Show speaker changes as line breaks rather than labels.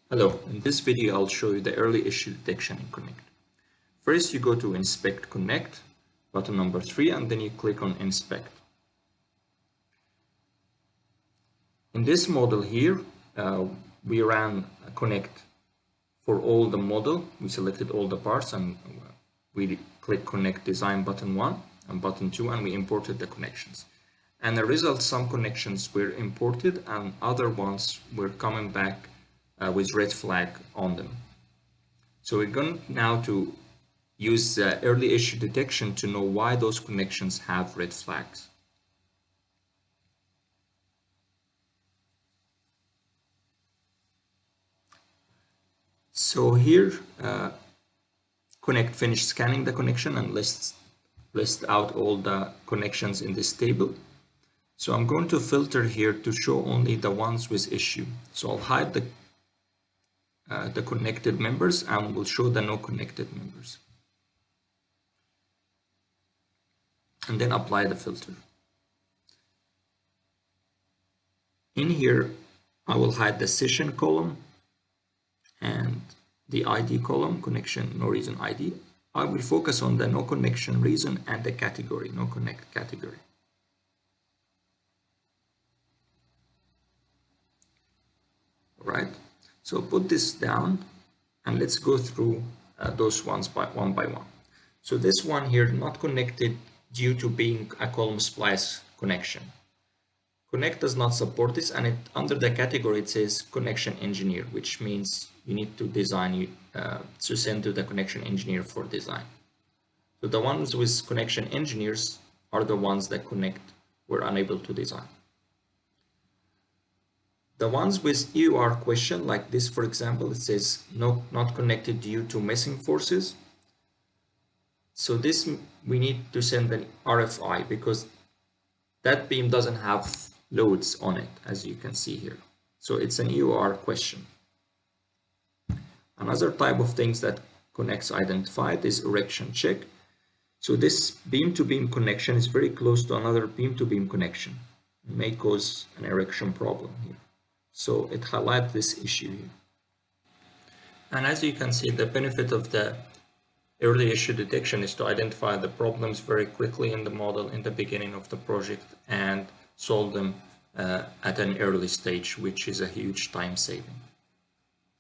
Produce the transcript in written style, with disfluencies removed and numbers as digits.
Hello, in this video I'll show you the early issue detection in Qnect. First you go to Inspect Qnect, button number 3, and then you click on Inspect. In this model here, we ran Qnect for all the model. We selected all the parts and we click Qnect Design button 1 and button 2 and we imported the connections. And the result, some connections were imported and other ones were coming back with red flag on them. So we're going now to use early issue detection to know why those connections have red flags. So here, Qnect finished scanning the connection and lists out all the connections in this table. So I'm going to filter here to show only the ones with issue. So I'll hide the connected members and we'll show the no connected members. And then apply the filter. In here, I will hide the session column and the ID column, connection no reason ID. I will focus on the no connection reason and the category, no connect category. All right. So put this down and let's go through those ones one by one. So this one here, not connected due to being a column splice connection. Qnect does not support this, and under the category it says connection engineer, which means you need to design to send to the connection engineer for design. So the ones with connection engineers are the ones that Qnect were unable to design. The ones with EUR question, like this, for example, it says not connected due to missing forces. So this, we need to send an RFI because that beam doesn't have loads on it, as you can see here. So it's an EUR question. Another type of things that Qnect identified is erection check. So this beam-to-beam connection is very close to another beam-to-beam connection. It may cause an erection problem here. So it highlights this issue here. And as you can see, the benefit of the early issue detection is to identify the problems very quickly in the model in the beginning of the project and solve them at an early stage, which is a huge time saving.